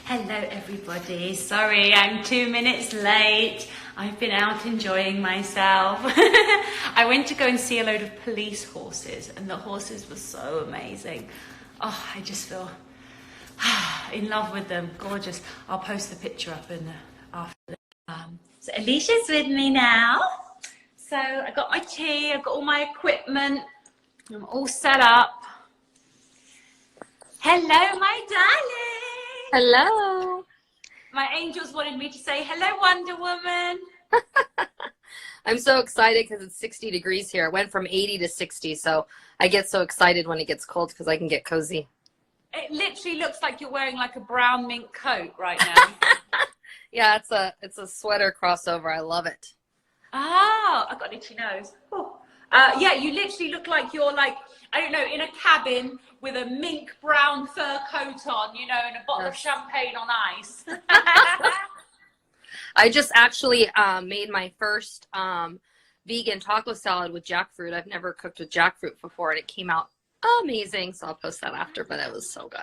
Hello everybody, sorry I'm 2 minutes late. I've been out enjoying myself. I went to go and see a load of police horses and the horses were so amazing. Oh, I just feel in love with them, gorgeous. I'll post the picture up after. So Elisha's with me now. So I got my tea, I've got all my equipment, I'm all set up. Hello my darling. Hello. My angels wanted me to say hello, Wonder Woman. I'm so excited because it's 60 degrees here. It went from 80 to 60, so I get so excited when it gets cold because I can get cozy. It literally looks like you're wearing like a brown mink coat right now. Yeah, it's a sweater crossover. I love it. Oh, I got an itchy nose. Oh. Yeah, you literally look like you're like, I don't know, in a cabin with a mink brown fur coat on, you know, and a bottle of champagne on ice. I just actually made my first vegan taco salad with jackfruit. I've never cooked with jackfruit before, and it came out amazing. So I'll post that after, but it was so good.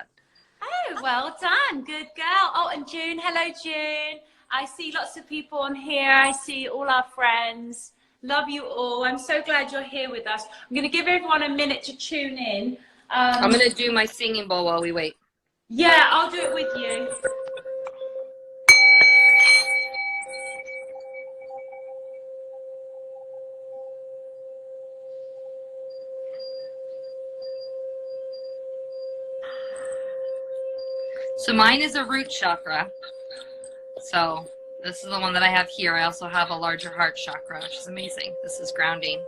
Oh, well done. Good girl. Oh, and June. Hello, June. I see lots of people on here. I see all our friends. Love you all. I'm so glad you're here with us. I'm going to give everyone a minute to tune in. I'm going to do my singing bowl while we wait. Yeah, I'll do it with you. So mine is a root chakra. So this is the one that I have here. I also have a larger heart chakra, which is amazing. This is grounding.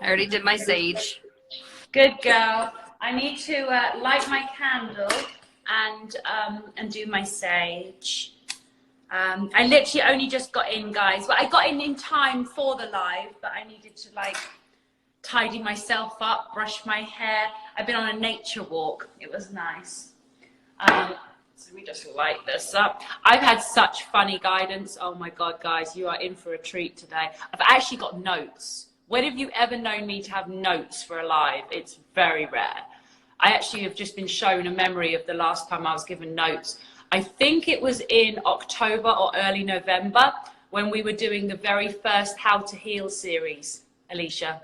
I already did my sage. Good girl. I need to light my candle and do my sage. I literally only just got in, guys. Well, I got in time for the live, but I needed to like tidy myself up, brush my hair. I've been on a nature walk. It was nice. So we just light this up. I've had such funny guidance. Oh my God, guys, you are in for a treat today. I've actually got notes. When have you ever known me to have notes for a live? It's very rare. I actually have just been shown a memory of the last time I was given notes. I think it was in October or early November when we were doing the very first How to Heal series, Elisha.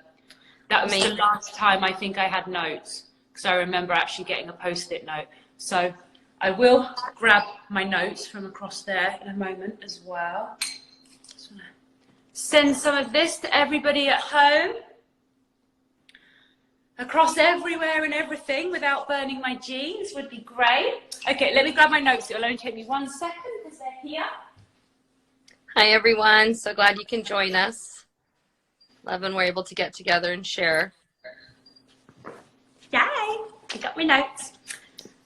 That was the last time I think I had notes, because I remember actually getting a Post-it note. So I will grab my notes from across there in a moment as well. Just want to send some of this to everybody at home. Across everywhere and everything without burning my jeans would be great. Okay, let me grab my notes. It'll only take me 1 second because they're here. Hi, everyone. So glad you can join us. Love when we're able to get together and share. Yay! I got my notes.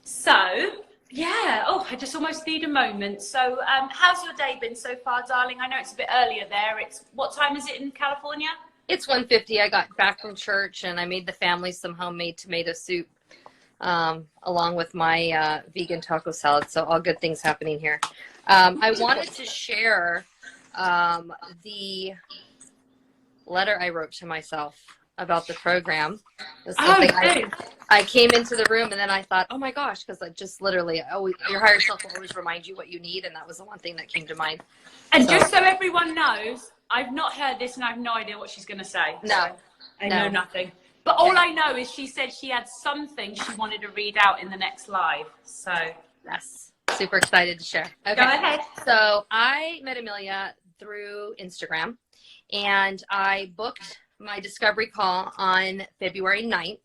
So, yeah. Oh, I just almost need a moment. So, how's your day been so far, darling? I know it's a bit earlier there. What time is it in California? It's 1:50. I got back from church and I made the family some homemade tomato soup along with my vegan taco salad. So all good things happening here. I wanted to share the letter I wrote to myself about the program. I came into the room and then I thought, oh my gosh, because I just literally, your higher self will always remind you what you need, and that was the one thing that came to mind. And just so everyone knows, I've not heard this and I have no idea what she's going to say. No. I know nothing. But all I know is she said she had something she wanted to read out in the next live. So, yes, super excited to share. Okay. Go ahead. So I met Amelia through Instagram, and I booked my discovery call on February 9th.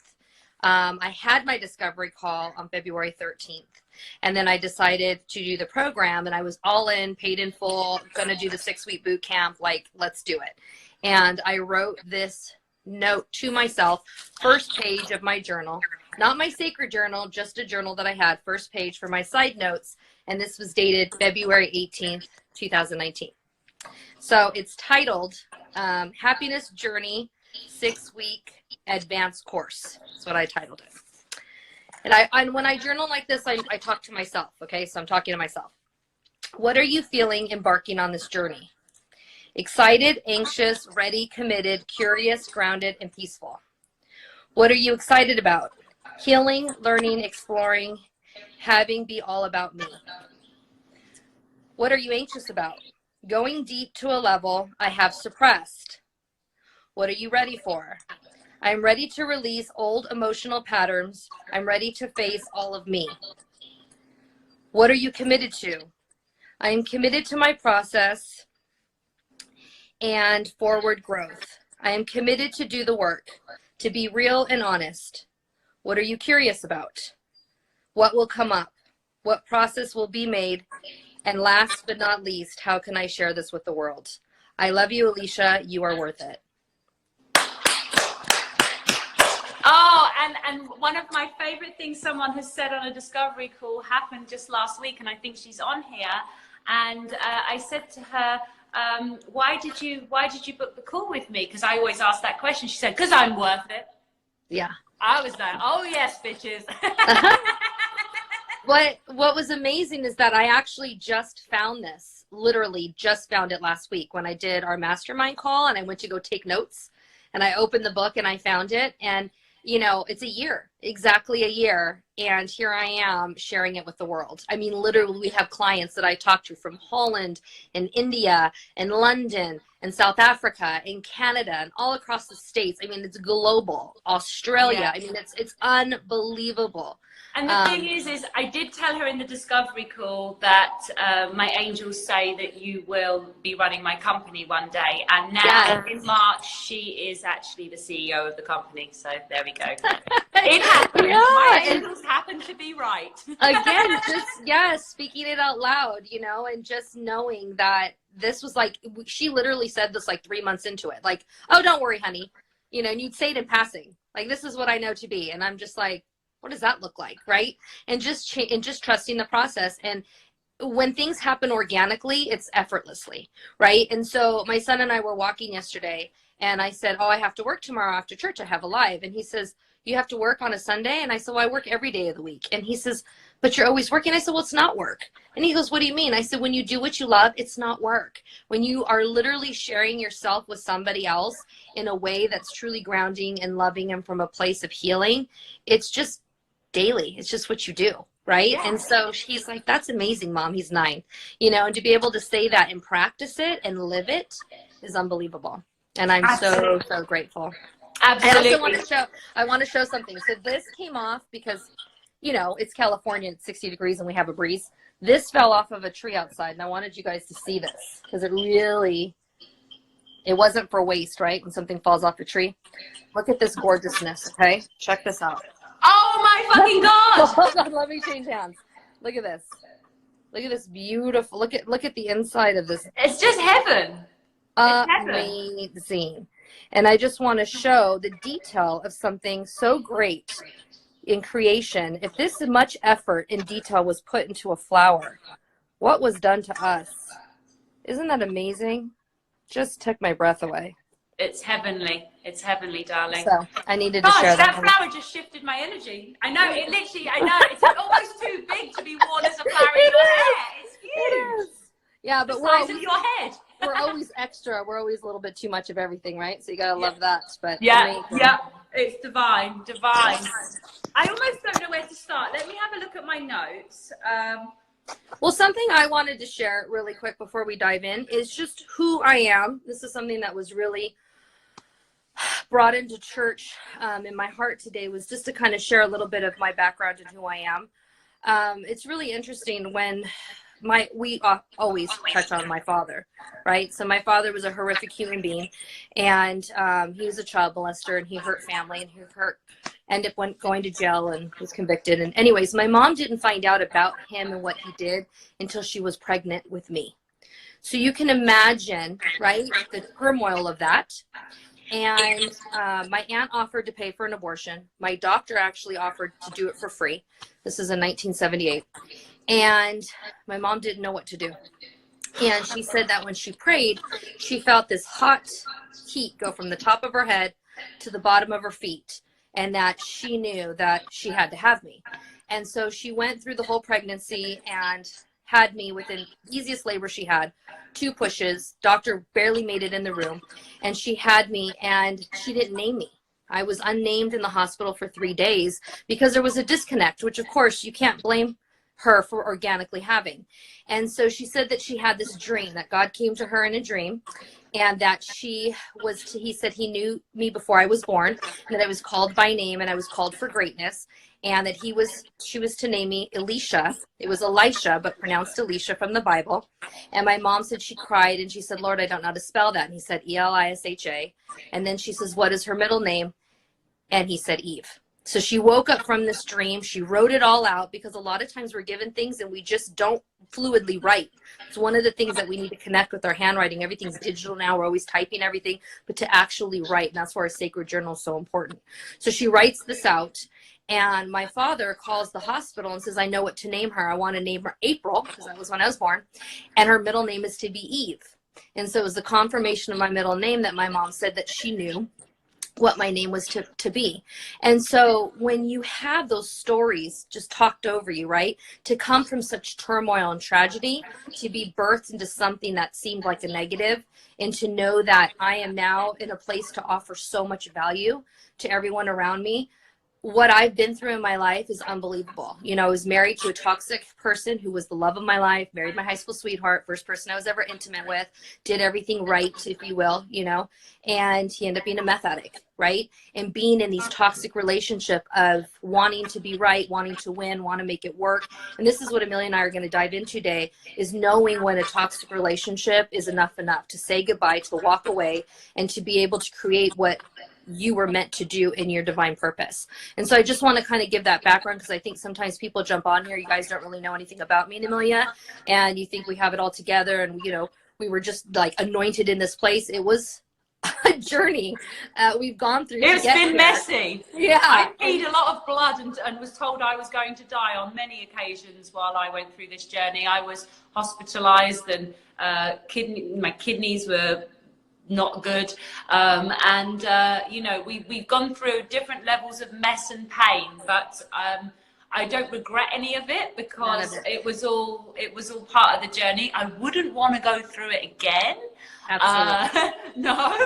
I had my discovery call on February 13th. And then I decided to do the program, and I was all in, paid in full, going to do the 6-week boot camp, like, let's do it. And I wrote this note to myself, first page of my journal, not my sacred journal, just a journal that I had, first page for my side notes. And this was dated February 18th, 2019. So it's titled Happiness Journey 6-Week Advanced Course. That's what I titled it. And when I journal like this, I talk to myself, okay? So I'm talking to myself. What are you feeling embarking on this journey? Excited, anxious, ready, committed, curious, grounded, and peaceful. What are you excited about? Healing, learning, exploring, having be all about me. What are you anxious about? Going deep to a level I have suppressed. What are you ready for? I'm ready to release old emotional patterns. I'm ready to face all of me. What are you committed to? I am committed to my process and forward growth. I am committed to do the work, to be real and honest. What are you curious about? What will come up? What process will be made? And last but not least, how can I share this with the world? I love you, Elisha. You are worth it. Oh, and one of my favorite things someone has said on a discovery call happened just last week, and I think she's on here. And I said to her, why did you book the call with me? Because I always ask that question. She said, because I'm worth it. Yeah. I was like, oh yes, bitches. What was amazing is that I actually just found this, literally just found it last week when I did our mastermind call, and I went to go take notes, and I opened the book and I found it. And you know, it's a year, exactly a year. And here I am sharing it with the world. I mean, literally, we have clients that I talk to from Holland and India and London and South Africa and Canada and all across the States. I mean, it's global. Australia. Yeah. I mean, it's unbelievable. And the thing is I did tell her in the discovery call that my angels say that you will be running my company one day. And now in March, she is actually the CEO of the company. So there we go. It happened. Yeah. My angels happen to be right. Again, just, speaking it out loud, you know, and just knowing that this was like, she literally said this like 3 months into it. Like, oh, don't worry, honey. You know, and you'd say it in passing. Like, this is what I know to be. And I'm just like, what does that look like, right? And just trusting the process. And when things happen organically, it's effortlessly, right? And so my son and I were walking yesterday, and I said, oh, I have to work tomorrow after church. I have a live. And he says, you have to work on a Sunday? And I said, well, I work every day of the week. And he says, but you're always working. I said, well, it's not work. And he goes, what do you mean? I said, when you do what you love, it's not work. When you are literally sharing yourself with somebody else in a way that's truly grounding and loving and from a place of healing, it's just daily. It's just what you do, right? Yeah. And so he's like, that's amazing, Mom. He's 9, you know, and to be able to say that and practice it and live it is unbelievable. And I'm so grateful. Absolutely. I also want to show something. So this came off because, you know, it's California, it's 60 degrees and we have a breeze. This fell off of a tree outside, and I wanted you guys to see this because it wasn't for waste, right? When something falls off a tree. Look at this gorgeousness, okay? Check this out. Oh my fucking God! Hold on, let me change hands. Look at this. Look at this beautiful. Look at the inside of this. It's just heaven. Amazing. And I just want to show the detail of something so great in creation. If this much effort and detail was put into a flower, what was done to us? Isn't that amazing? Just took my breath away. It's heavenly. It's heavenly, darling. So I needed to share that. That flower just shifted my energy. I know, it's almost too big to be worn as a flower in your hair. It's huge. It is. Yeah, but the size of your head. We're always extra. We're always a little bit too much of everything, right? So you gotta love that. But yeah, it's divine. I almost don't know where to start. Let me have a look at my notes. Well, something I wanted to share really quick before we dive in is just who I am. This is something that was really brought into church in my heart today, was just to kind of share a little bit of my background and who I am. It's really interesting when we always touch on my father, right? So my father was a horrific human being, and he was a child molester, and he hurt family, and ended up going to jail and was convicted. And anyways, my mom didn't find out about him and what he did until she was pregnant with me. So you can imagine, right, the turmoil of that. And my aunt offered to pay for an abortion. My doctor actually offered to do it for free. This is in 1978. And my mom didn't know what to do. And she said that when she prayed, she felt this hot heat go from the top of her head to the bottom of her feet, and that she knew that she had to have me. And so she went through the whole pregnancy and had me within easiest labor she had, 2 pushes. Doctor barely made it in the room, and she had me, and she didn't name me. I was unnamed in the hospital for 3 days because there was a disconnect, which of course you can't blame her for organically having. And so she said that she had this dream, that God came to her in a dream, and that he said he knew me before I was born, and that I was called by name and I was called for greatness, and that she was to name me Elisha. It was Elisha, but pronounced Elisha from the Bible. And my mom said she cried and she said, Lord, I don't know how to spell that. And he said Elisha. And then she says, what is her middle name? And he said Eve. So she woke up from this dream. She wrote it all out, because a lot of times we're given things and we just don't fluidly write. It's one of the things that we need to connect with our handwriting. Everything's digital now. We're always typing everything, but to actually write. And that's why our sacred journal is so important. So she writes this out. And my father calls the hospital and says, I know what to name her. I want to name her April, because that was when I was born. And her middle name is to be Eve. And so it was the confirmation of my middle name that my mom said that she knew what my name was to be. And so when you have those stories just talked over you, right, to come from such turmoil and tragedy, to be birthed into something that seemed like a negative, and to know that I am now in a place to offer so much value to everyone around me. What I've been through in my life is unbelievable. You know, I was married to a toxic person who was the love of my life, married my high school sweetheart, first person I was ever intimate with, did everything right, if you will, you know, and he ended up being a meth addict, right? And being in these toxic relationship of wanting to be right, wanting to win, want to make it work. And this is what Amelia and I are going to dive into today, is knowing when a toxic relationship is enough to say goodbye, to walk away, and to be able to create what you were meant to do in your divine purpose. And so I just want to kind of give that background, because I think sometimes people jump on here, you guys don't really know anything about me and Amelia, and you think we have it all together, and you know, we were just like anointed in this place. It was a journey we've gone through. It's been here. messy. Yeah, I paid a lot of blood and was told I was going to die on many occasions while I went through this journey. I was hospitalized, and my kidneys were not good, you know, we've gone through different levels of mess and pain, but I don't regret any of it, because it was all part of the journey. I wouldn't want to go through it again. absolutely. No,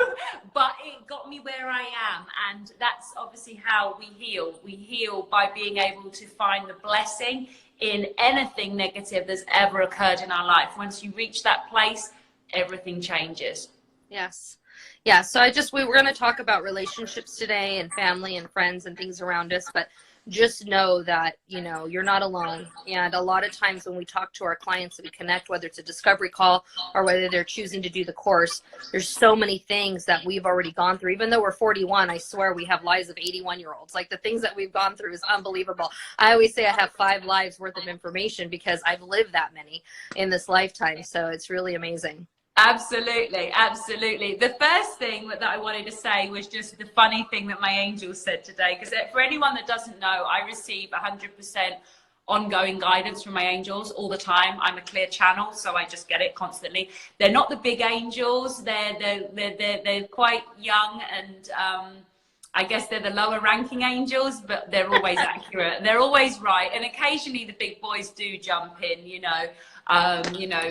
but it got me where I am, and that's obviously how we heal. We heal by being able to find the blessing in anything negative that's ever occurred in our life. Once you reach that place, everything changes. Yes. Yeah. So we were going to talk about relationships today, and family and friends and things around us, but just know that, you know, you're not alone. And a lot of times when we talk to our clients that we connect, whether it's a discovery call or whether they're choosing to do the course, there's so many things that we've already gone through. Even though we're 41, I swear we have lives of 81-year-olds. Like, the things that we've gone through is unbelievable. I always say I have 5 lives worth of information, because I've lived that many in this lifetime. So it's really amazing. Absolutely, absolutely. The first thing that I wanted to say was just the funny thing that my angels said today, because for anyone that doesn't know, I receive 100% ongoing guidance from my angels all the time. I'm a clear channel, so I just get it constantly. They're not the big angels. They're quite young, and I guess they're the lower ranking angels, but they're always accurate. They're always right. And occasionally the big boys do jump in, you know,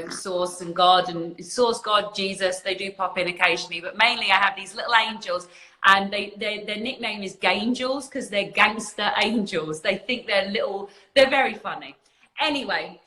Source and God, and Source, God, Jesus, they do pop in occasionally. But mainly I have these little angels, and their nickname is Gangels, because they're gangster angels. They think they're very funny. Anyway,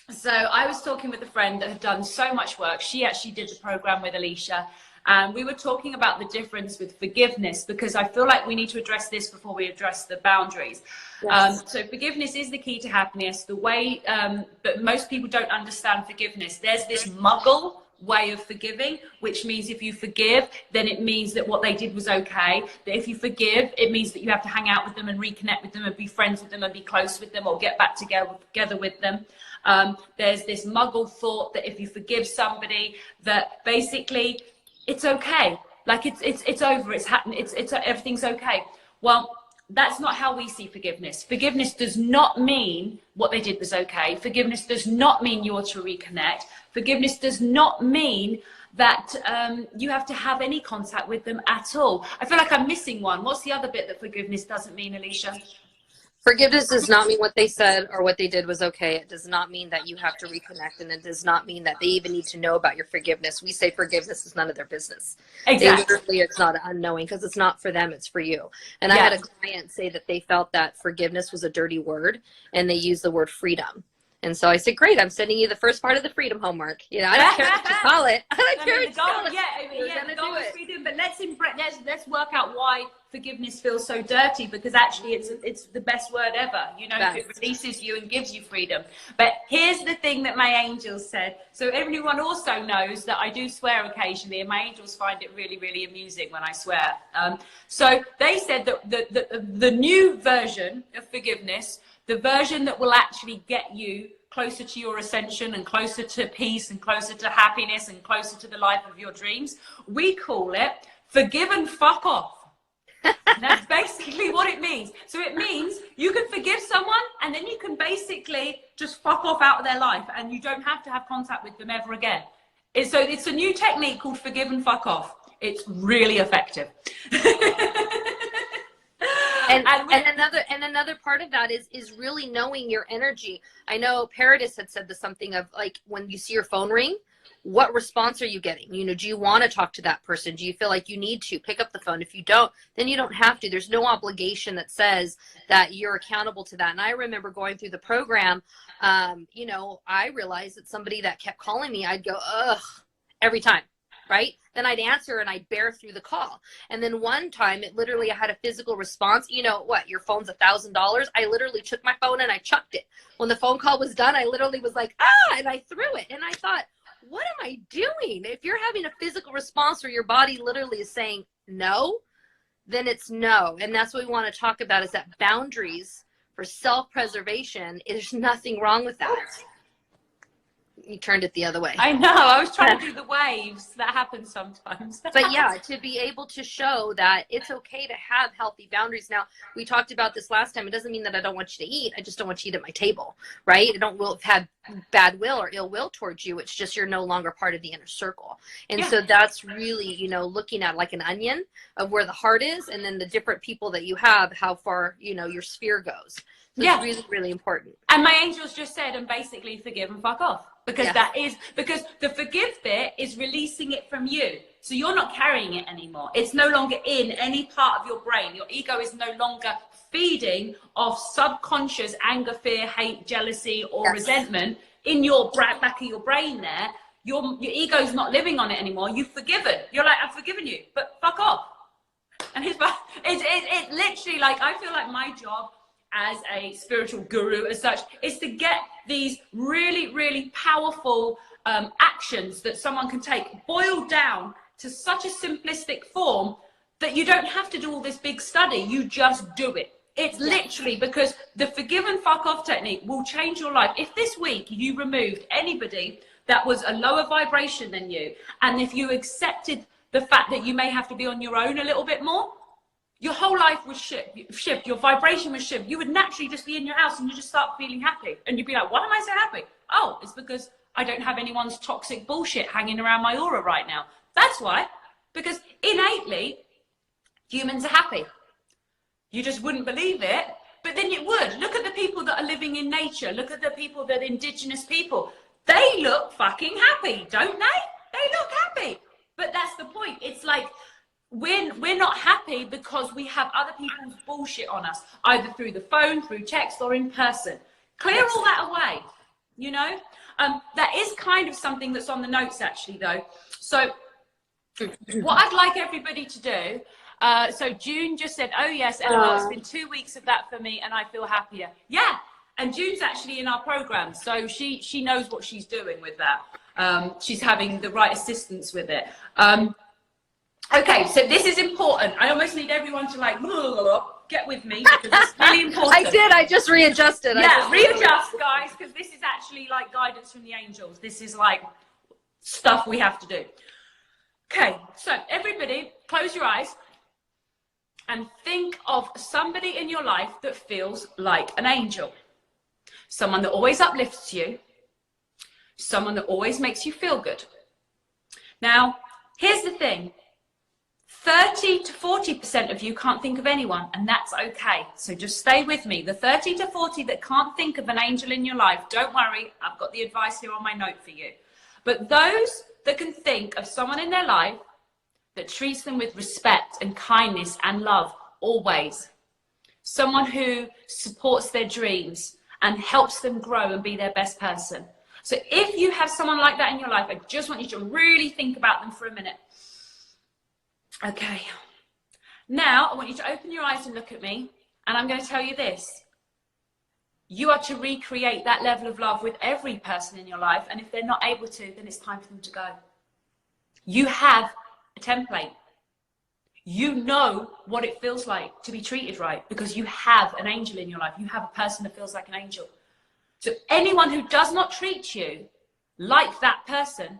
so I was talking with a friend that had done so much work. She actually did the program with Elisha. And we were talking about the difference with forgiveness, because I feel like we need to address this before we address the boundaries. Yes. So forgiveness is the key to happiness. But most people don't understand forgiveness. There's this muggle way of forgiving, which means if you forgive, then it means that what they did was okay. That if you forgive, it means that you have to hang out with them and reconnect with them and be friends with them and be close with them, or get back together with them. There's this muggle thought that if you forgive somebody, that basically it's okay, like it's over, it's happened, it's everything's okay. Well, that's not how we see forgiveness. Forgiveness does not mean what they did was okay. Forgiveness does not mean you ought to reconnect. Forgiveness does not mean that you have to have any contact with them at all. I feel like I'm missing one. What's the other bit that forgiveness doesn't mean, Elisha? Forgiveness does not mean what they said or what they did was okay. It does not mean that you have to reconnect, and it does not mean that they even need to know about your forgiveness. We say forgiveness is none of their business. Exactly. They literally, it's not unknowing, because it's not for them, it's for you. And I had a client say that they felt that forgiveness was a dirty word, and they used the word freedom. And so I said, great, I'm sending you the first part of the freedom homework. You know, I don't care what you call it. I don't care what you call it. The goal is freedom, but let's work out why forgiveness feels so dirty, because actually it's the best word ever. You know, it releases you and gives you freedom. But here's the thing that my angels said. So everyone also knows that I do swear occasionally, and my angels find it really, really amusing when I swear. So they said that the new version of forgiveness, the version that will actually get you closer to your ascension and closer to peace and closer to happiness and closer to the life of your dreams, we call it forgive and fuck off. That's basically what it means. So it means you can forgive someone and then you can basically just fuck off out of their life, and you don't have to have contact with them ever again. So it's a new technique called forgive and fuck off. It's really effective. And another part of that is really knowing your energy. I know Paradis had said something of like, when you see your phone ring, what response are you getting? You know, do you want to talk to that person? Do you feel like you need to pick up the phone? If you don't, then you don't have to. There's no obligation that says that you're accountable to that. And I remember going through the program, you know, I realized that somebody that kept calling me, I'd go, ugh, every time. Right? Then I'd answer and I'd bear through the call. And then one time it literally, I had a physical response. You know what? Your phone's $1,000. I literally took my phone and I chucked it. When the phone call was done, I literally was like, ah, and I threw it. And I thought, what am I doing? If you're having a physical response where your body literally is saying no, then it's no. And that's what we want to talk about, is that boundaries for self-preservation. There's nothing wrong with that. You turned it the other way. I know. I was trying to do the waves. That happens sometimes. But yeah, to be able to show that it's okay to have healthy boundaries. Now, we talked about this last time. It doesn't mean that I don't want you to eat. I just don't want you to eat at my table, right? I don't have bad will or ill will towards you. It's just you're no longer part of the inner circle. And so that's really, you know, looking at like an onion of where the heart is, and then the different people that you have, how far, you know, your sphere goes. So it's really, really important. And my angels just said, and basically forgive and fuck off. Because because the forgive bit is releasing it from you. So you're not carrying it anymore. It's no longer in any part of your brain. Your ego is no longer feeding off subconscious anger, fear, hate, jealousy, or resentment in your back of your brain there. Your ego's not living on it anymore. You've forgiven. You're like, I've forgiven you, but fuck off. And it's literally like, I feel like my job as a spiritual guru as such is to get these really, really powerful actions that someone can take boiled down to such a simplistic form that you don't have to do all this big study. You just do it. It's literally, because the forgive and fuck off technique will change your life. If this week you removed anybody that was a lower vibration than you, and if you accepted the fact that you may have to be on your own a little bit more, your whole life would shift, your vibration would shift. You would naturally just be in your house and you just start feeling happy. And you'd be like, why am I so happy? Oh, it's because I don't have anyone's toxic bullshit hanging around my aura right now. That's why. Because innately, humans are happy. You just wouldn't believe it, but then it would. Look at the people that are living in nature. Look at the people that are indigenous people. They look fucking happy, don't they? They look happy. But that's the point. It's like, we're not happy because we have other people's bullshit on us, either through the phone, through text, or in person. Clear all that away, you know? That is kind of something that's on the notes, actually, though. So what I'd like everybody to do, so June just said, oh, yes, LOL, it's been 2 weeks of that for me, and I feel happier. Yeah, and June's actually in our program, so she knows what she's doing with that. She's having the right assistance with it. Okay, so this is important. I almost need everyone to like, get with me, because it's really important. I did, I just readjusted. Yeah, readjust, guys, because this is actually like guidance from the angels. This is like stuff we have to do. Okay, so everybody, close your eyes and think of somebody in your life that feels like an angel. Someone that always uplifts you. Someone that always makes you feel good. Now, here's the thing. 30 to 40% of you can't think of anyone, and that's okay. So just stay with me. The 30 to 40 that can't think of an angel in your life, don't worry, I've got the advice here on my note for you. But those that can think of someone in their life that treats them with respect and kindness and love always, someone who supports their dreams and helps them grow and be their best person. So if you have someone like that in your life, I just want you to really think about them for a minute. Okay, now I want you to open your eyes and look at me, and I'm going to tell you this. You are to recreate that level of love with every person in your life, and if they're not able to, then it's time for them to go. You have a template. You know what it feels like to be treated right because you have an angel in your life. You have a person that feels like an angel. So anyone who does not treat you like that person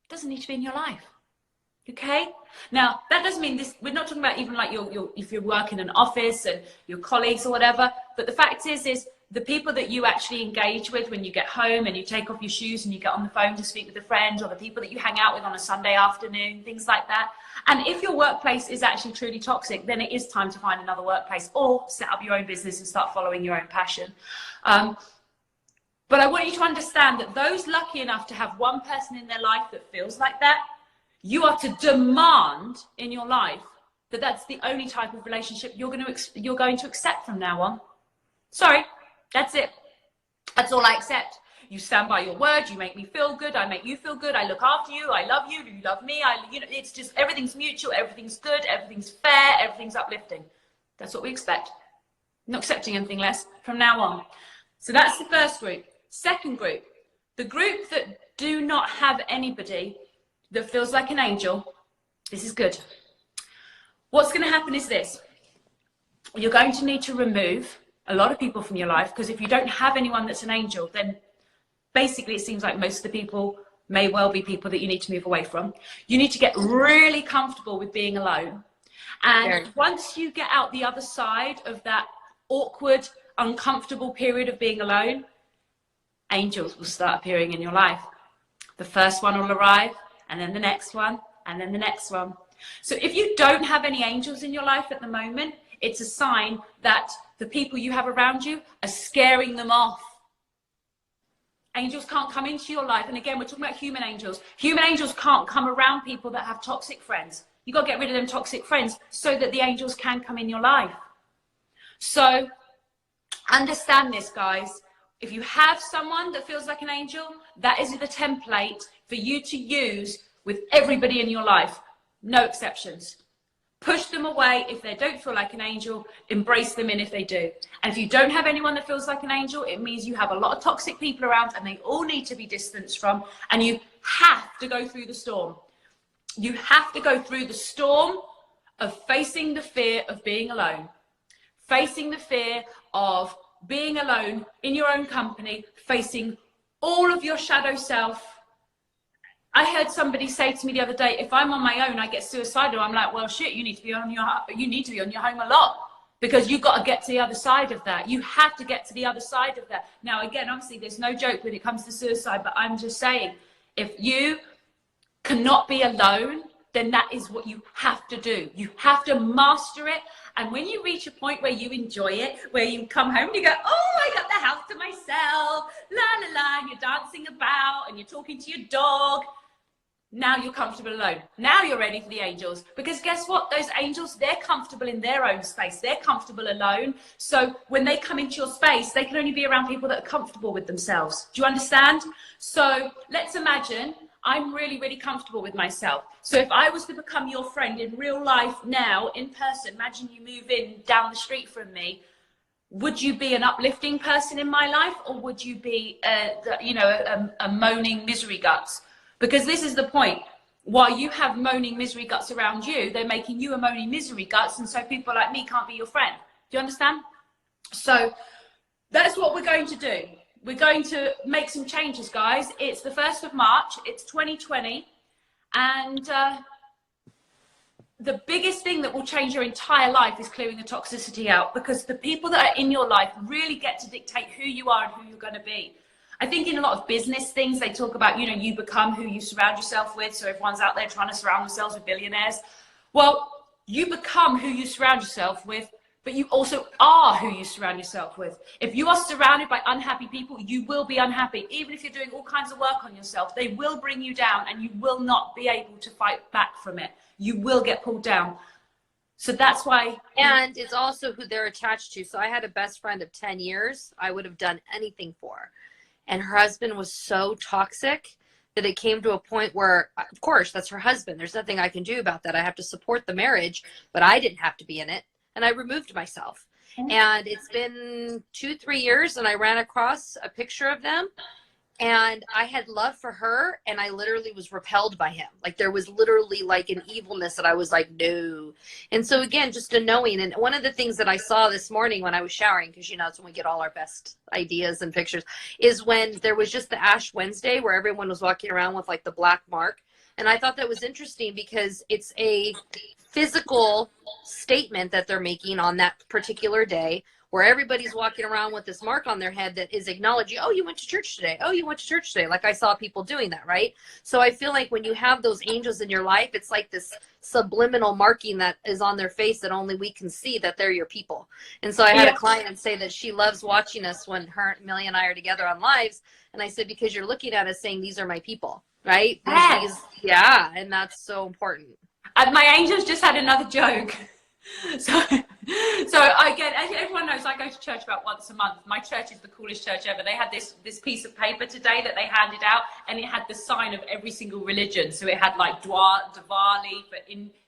doesn't need to be in your life. Okay? Now, that doesn't mean this, we're not talking about even like if you work in an office and your colleagues or whatever, but the fact is the people that you actually engage with when you get home and you take off your shoes and you get on the phone to speak with a friend, or the people that you hang out with on a Sunday afternoon, things like that. And if your workplace is actually truly toxic, then it is time to find another workplace or set up your own business and start following your own passion. But I want you to understand that those lucky enough to have one person in their life that feels like that, you are to demand in your life that that's the only type of relationship you're going to accept from now on. Sorry, that's it. That's all I accept. You stand by your word. You make me feel good. I make you feel good. I look after you. I love you. You love me. It's just everything's mutual. Everything's good. Everything's fair. Everything's uplifting. That's what we expect. Not accepting anything less from now on. So that's the first group. Second group, the group that do not have anybody that feels like an angel. This is good. What's going to happen is this. You're going to need to remove a lot of people from your life, because if you don't have anyone that's an angel, then basically it seems like most of the people may well be people that you need to move away from. You need to get really comfortable with being alone. And once you get out the other side of that awkward, uncomfortable period of being alone, angels will start appearing in your life. The first one will arrive, and then the next one, and then the next one. So if you don't have any angels in your life at the moment, it's a sign that the people you have around you are scaring them off. Angels can't come into your life. And again, we're talking about human angels. Human angels can't come around people that have toxic friends. You've got to get rid of them toxic friends so that the angels can come in your life. So understand this, guys. If you have someone that feels like an angel, that is the template for you to use with everybody in your life. No exceptions. Push them away if they don't feel like an angel. Embrace them in if they do. And if you don't have anyone that feels like an angel, it means you have a lot of toxic people around and they all need to be distanced from. And you have to go through the storm. You have to go through the storm of facing the fear of being alone. Facing the fear of being alone in your own company, facing all of your shadow self. I heard somebody say to me the other day, if I'm on my own, I get suicidal. I'm like, well, shit, you need to be on your home a lot, because you've got to get to the other side of that. You have to get to the other side of that. Now, again, obviously, there's no joke when it comes to suicide, but I'm just saying, if you cannot be alone, then that is what you have to do. You have to master it. And when you reach a point where you enjoy it, where you come home and you go, oh, I got the house to myself, la, la, la, and you're dancing about and you're talking to your dog. Now you're comfortable alone. Now you're ready for the angels. Because guess what? Those angels, they're comfortable in their own space. They're comfortable alone. So when they come into your space, they can only be around people that are comfortable with themselves. Do you understand? So let's imagine I'm really, really comfortable with myself. So if I was to become your friend in real life now, in person, imagine you move in down the street from me, would you be an uplifting person in my life, or would you be, a moaning misery guts? Because this is the point. While you have moaning misery guts around you, they're making you a moaning misery guts, and so people like me can't be your friend. Do you understand? So that's what we're going to do. We're going to make some changes, guys. It's the 1st of March. It's 2020. And the biggest thing that will change your entire life is clearing the toxicity out, because the people that are in your life really get to dictate who you are and who you're going to be. I think in a lot of business things, they talk about, you become who you surround yourself with. So everyone's out there trying to surround themselves with billionaires. Well, You become who you surround yourself with, but you also are who you surround yourself with. If you are surrounded by unhappy people, you will be unhappy. Even if you're doing all kinds of work on yourself, they will bring you down and you will not be able to fight back from it. You will get pulled down. So that's why. And it's also who they're attached to. So I had a best friend of 10 years I would have done anything for. And her husband was so toxic that it came to a point where, of course, that's her husband. There's nothing I can do about that. I have to support the marriage, but I didn't have to be in it. And I removed myself. And it's been 2-3 years, and I ran across a picture of them. And I had love for her, and I literally was repelled by him. Like, there was literally like an evilness that I was like, no. And so again, just a knowing. And one of the things that I saw this morning when I was showering, because you know it's when we get all our best ideas and pictures, is when there was just the Ash Wednesday where everyone was walking around with like the black mark. And I thought that was interesting because it's a physical statement that they're making on that particular day, where everybody's walking around with this mark on their head that is acknowledging, oh, you went to church today. Oh, you went to church today. Like I saw people doing that, right? So I feel like when you have those angels in your life, it's like this subliminal marking that is on their face that only we can see that they're your people. And so I had a client say that she loves watching us when Amelia and I are together on lives. And I said, because you're looking at us saying, these are my people, right? Yes. Yeah. And that's so important. And my angels just had another joke. So again, as everyone knows, I go to church about once a month. My church is the coolest church ever. They had this piece of paper today that they handed out, and it had the sign of every single religion. So it had like Diwali for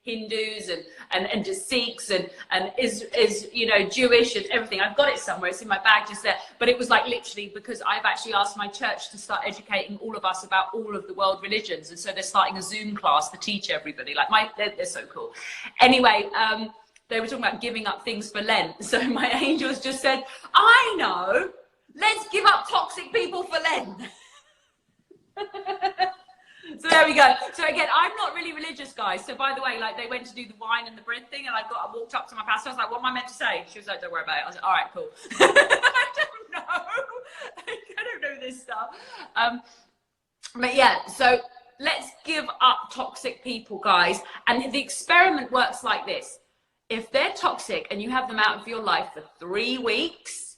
Hindus and just Sikhs and is you know, Jewish and everything. I've got it somewhere. It's in my bag just there. But it was like literally because I've actually asked my church to start educating all of us about all of the world religions, and so they're starting a Zoom class to teach everybody. Like they're so cool. Anyway. They were talking about giving up things for Lent. So my angels just said, I know, let's give up toxic people for Lent. So there we go. So again, I'm not really religious, guys. So by the way, like they went to do the wine and the bread thing, and I walked up to my pastor. I was like, what am I meant to say? She was like, don't worry about it. I was like, all right, cool. I don't know. I don't know this stuff. But yeah, so let's give up toxic people, guys. And the experiment works like this. If they're toxic and you have them out of your life for 3 weeks,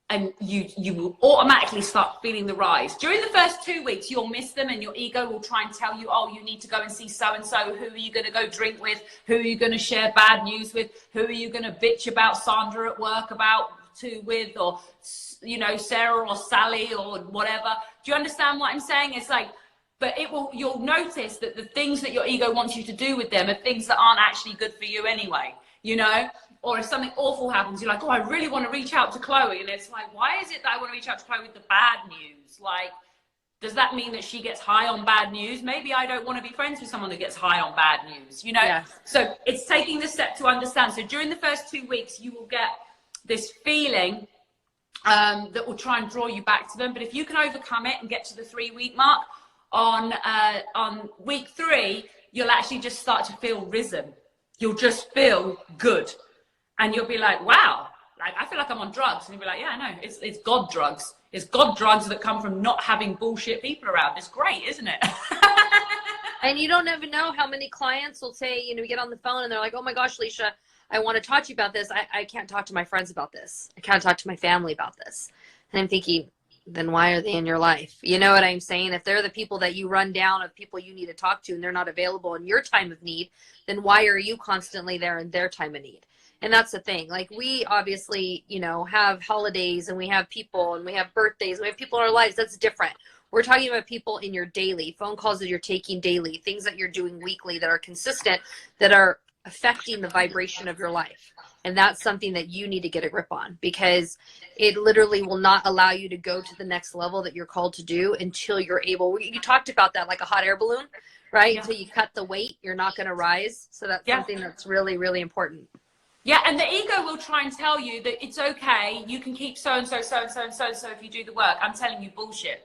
and you will automatically start feeling the rise. During the first 2 weeks, you'll miss them and your ego will try and tell you, oh, you need to go and see so-and-so. Who are you going to go drink with? Who are you going to share bad news with? Who are you going to bitch about Sandra at work with, or, you know, Sarah or Sally or whatever? Do you understand what I'm saying? It's like, but you'll notice that the things that your ego wants you to do with them are things that aren't actually good for you anyway. You know, or if something awful happens, you're like, oh, I really want to reach out to Chloe. And it's like, why is it that I want to reach out to Chloe with the bad news? Like, does that mean that she gets high on bad news? Maybe I don't want to be friends with someone that gets high on bad news, you know? Yes. So it's taking the step to understand. So during the first 2 weeks, you will get this feeling that will try and draw you back to them. But if you can overcome it and get to the 3-week mark, on week 3, you'll actually just start to feel risen. You'll just feel good, and you'll be like, wow, like I feel like I'm on drugs. And you'll be like, yeah, I know, it's God drugs. It's God drugs that come from not having bullshit people around. It's great, isn't it? And you don't even know how many clients will say, you know, we get on the phone and they're like, oh my gosh, Elisha, I want to talk to you about this. I can't talk to my friends about this. I can't talk to my family about this. And I'm thinking, then why are they in your life? You know what I'm saying? If they're the people that you run down of people you need to talk to and they're not available in your time of need, then why are you constantly there in their time of need? And that's the thing. Like, we obviously, you know, have holidays and we have people and we have birthdays and we have people in our lives. That's different. We're talking about people in your daily, phone calls that you're taking daily, things that you're doing weekly that are consistent, that are affecting the vibration of your life. And that's something that you need to get a grip on, because it literally will not allow you to go to the next level that you're called to do until you're able. You talked about that, like a hot air balloon, right? Yeah. Until you cut the weight, you're not going to rise. So that's something that's really, really important. Yeah, and the ego will try and tell you that it's okay, you can keep so-and-so, so-and-so, and so-and-so if you do the work. I'm telling you, bullshit.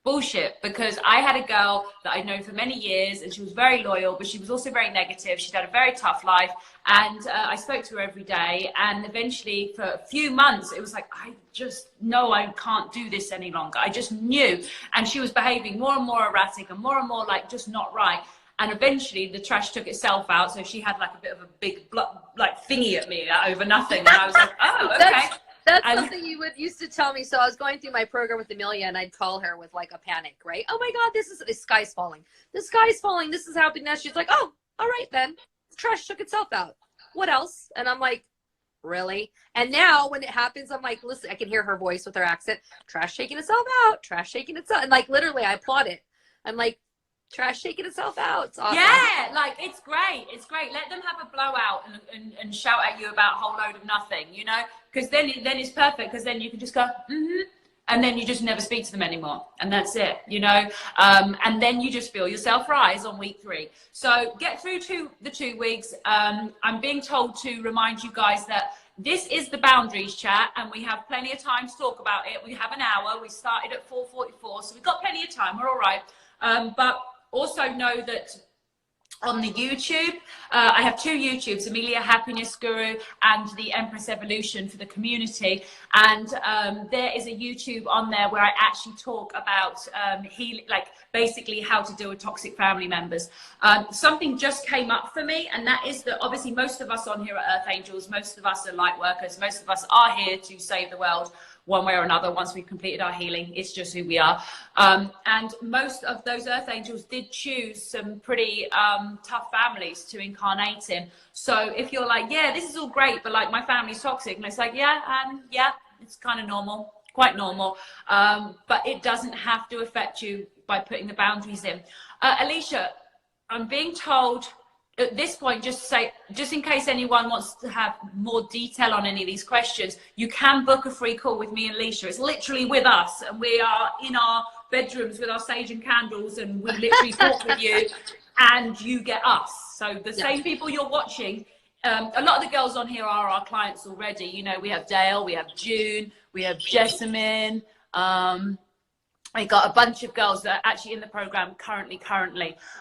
Bullshit, because I had a girl that I'd known for many years, and she was very loyal, but she was also very negative. She'd had a very tough life, and I spoke to her every day, and eventually for a few months it was like, I just know I can't do this any longer. I just knew. And she was behaving more and more erratic and more like just not right. And eventually the trash took itself out. So she had like a bit of a big like thingy at me over nothing. And I was like, oh, okay. That's something you used to tell me. So I was going through my program with Amelia, and I'd call her with like a panic, right? Oh my God, the sky's falling. The sky's falling. This is happening. Now she's like, oh, all right then. The trash took itself out. What else? And I'm like, really? And now when it happens, I'm like, listen, I can hear her voice with her accent. Trash taking itself out. Trash taking itself. And like literally, I applaud it. I'm like, trash taking itself out. It's awesome. Yeah, like it's great. It's great. Let them have a blowout and shout at you about a whole load of nothing, you know, because then it's perfect, because then you can just go, and then you just never speak to them anymore. And that's it, you know, and then you just feel yourself rise on week 3. So get through to the 2 weeks. I'm being told to remind you guys that this is the boundaries chat, and we have plenty of time to talk about it. We have an hour. We started at 4:44, so we've got plenty of time. We're all right. But also know that on the YouTube, I have 2 YouTubes, Amelia Happiness Guru and the Empress Evolution for the community. And there is a YouTube on there where I actually talk about healing, like basically how to deal with toxic family members. Something just came up for me, and that is that obviously most of us on here are Earth Angels, most of us are light workers, most of us are here to save the world one way or another. Once we've completed our healing, it's just who we are. And most of those Earth Angels did choose some pretty tough families to incarnate in. So if you're like, yeah, this is all great, but like my family's toxic, and it's like, yeah, it's kind of normal, quite normal. But it doesn't have to affect you by putting the boundaries in. Elisha, I'm being told at this point, just in case anyone wants to have more detail on any of these questions, you can book a free call with me and Elisha. It's literally with us, and we are in our bedrooms with our sage and candles, and we literally talk with you, and you get us. So the same people you're watching, a lot of the girls on here are our clients already. You know, we have Dale, we have June, we have Jessamine. I got a bunch of girls that are actually in the program currently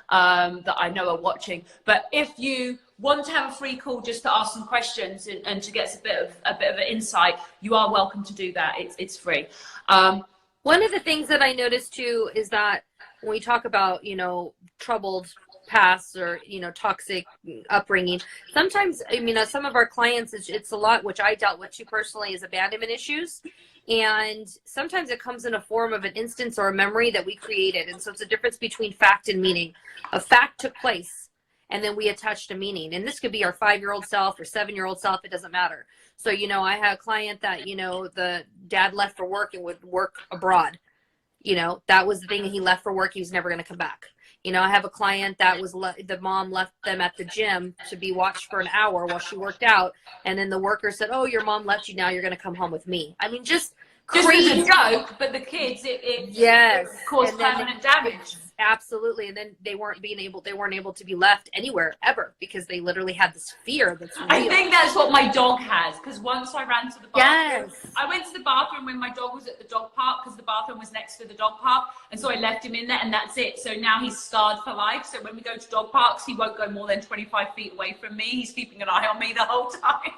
that I know are watching. But if you want to have a free call just to ask some questions and to get a bit of an insight, you are welcome to do that. It's free. One of the things that I noticed too is that when we talk about, you know, troubled past or, you know, toxic upbringing, sometimes, I mean, some of our clients, it's a lot, which I dealt with too personally, is abandonment issues. And sometimes it comes in a form of an instance or a memory that we created. And so it's a difference between fact and meaning. A fact took place, and then we attached a meaning. And this could be our 5-year-old self or 7-year-old self. It doesn't matter. So, you know, I had a client that, you know, the dad left for work and would work abroad. You know, that was the thing. He left for work. He was never going to come back. You know, I have a client that was the mom left them at the gym to be watched for an hour while she worked out. And then the worker said, oh, your mom left you. Now you're going to come home with me. I mean, just as a joke, but the kids, it caused permanent damage. Absolutely. And then they weren't able to be left anywhere ever, because they literally had this fear that's real. I think that's what my dog has, because once I ran to the bathroom, yes. I went to the bathroom when my dog was at the dog park, because the bathroom was next to the dog park, and so I left him in there, and that's it. So now he's scarred for life. So when we go to dog parks, he won't go more than 25 feet away from me. He's keeping an eye on me the whole time.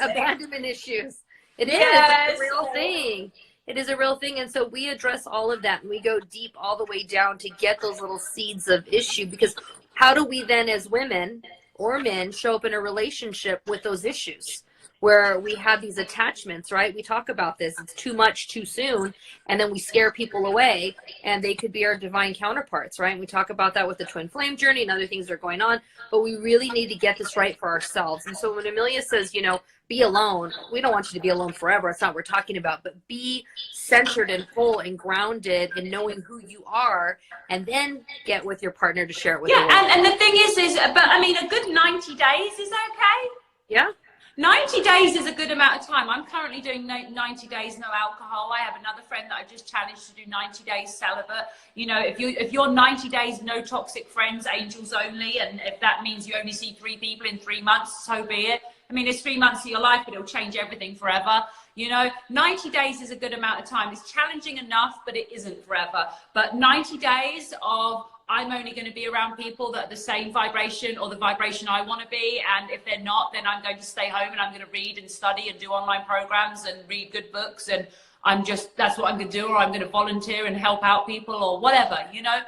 Abandonment issues. It is. It's a real thing. It is a real thing. And so we address all of that, and we go deep all the way down to get those little seeds of issue, because how do we then as women or men show up in a relationship with those issues where we have these attachments, right? We talk about this. It's too much too soon. And then we scare people away, and they could be our divine counterparts, right? And we talk about that with the twin flame journey and other things that are going on, but we really need to get this right for ourselves. And so when Amelia says, you know, be alone, we don't want you to be alone forever. It's not what we're talking about, but be centered and whole and grounded in knowing who you are, and then get with your partner to share it with you. Yeah, and the thing is, but I mean, a good 90 days is okay. Yeah. 90 days is a good amount of time. I'm currently doing 90 days no alcohol. I have another friend that I just challenged to do 90 days celibate. You know, if you're 90 days no toxic friends, angels only, and if that means you only see 3 people in 3 months, so be it. I mean, it's 3 months of your life, but it'll change everything forever. You know, 90 days is a good amount of time. It's challenging enough, but it isn't forever. But 90 days of, I'm only going to be around people that are the same vibration or the vibration I want to be. And if they're not, then I'm going to stay home and I'm going to read and study and do online programs and read good books. And that's what I'm going to do, or I'm going to volunteer and help out people or whatever, you know.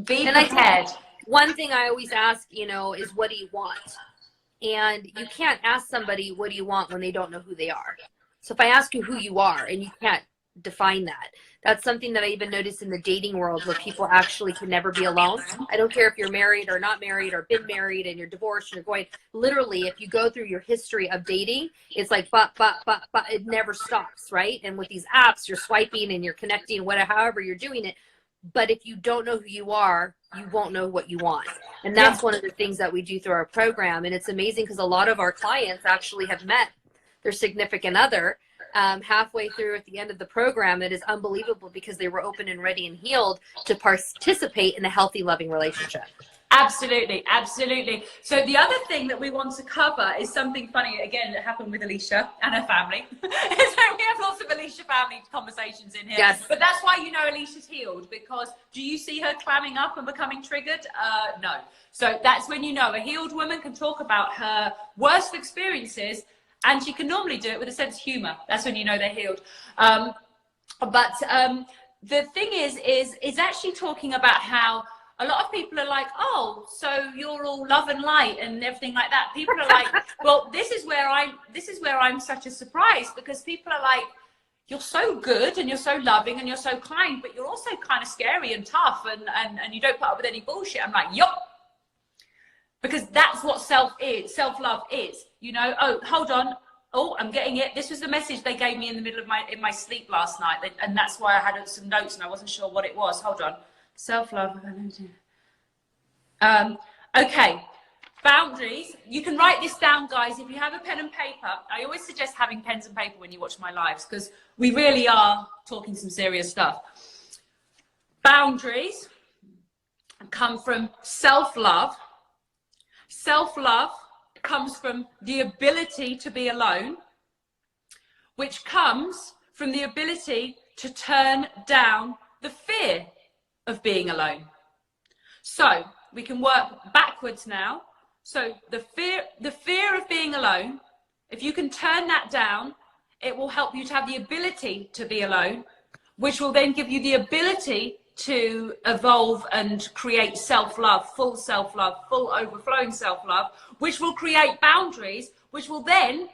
Be prepared. one thing I always ask, you know, is what do you want? And you can't ask somebody, what do you want, when they don't know who they are. So if I ask you who you are and you can't define that, that's something that I even noticed in the dating world, where people actually can never be alone. I don't care if you're married or not married or been married and you're divorced and you're going, literally, if you go through your history of dating, it's like, but, it never stops, right? And with these apps, you're swiping and you're connecting, whatever, however you're doing it. But if you don't know who you are, you won't know what you want. And that's one of the things that we do through our program. And it's amazing because a lot of our clients actually have met their significant other halfway through at the end of the program. It is unbelievable because they were open and ready and healed to participate in a healthy, loving relationship. Absolutely, absolutely. So the other thing that we want to cover is something funny, again, that happened with Elisha and her family. So we have lots of Elisha family conversations in here. Yes. But that's why you know Elisha's healed, because do you see her clamming up and becoming triggered? No. So that's when you know a healed woman can talk about her worst experiences, and she can normally do it with a sense of humor. That's when you know they're healed. But the thing is actually talking about how a lot of people are like, oh, so you're all love and light and everything like that. People are like, well, this is where I'm such a surprise, because people are like, you're so good and you're so loving and you're so kind, but you're also kind of scary and tough and you don't put up with any bullshit. I'm like, yup. Because that's what self-love is, you know. Oh, hold on. Oh, I'm getting it. This was the message they gave me in the middle of my sleep last night. And that's why I had some notes and I wasn't sure what it was. Hold on. Self-love. Okay. Boundaries. You can write this down, guys. If you have a pen and paper, I always suggest having pens and paper when you watch my lives, because we really are talking some serious stuff. Boundaries come from self-love. Self-love comes from the ability to be alone, which comes from the ability to turn down the fear of being alone. So we can work backwards now. So the fear of being alone, if you can turn that down, it will help you to have the ability to be alone, which will then give you the ability to evolve and create self-love, full overflowing self-love, which will create boundaries, which will then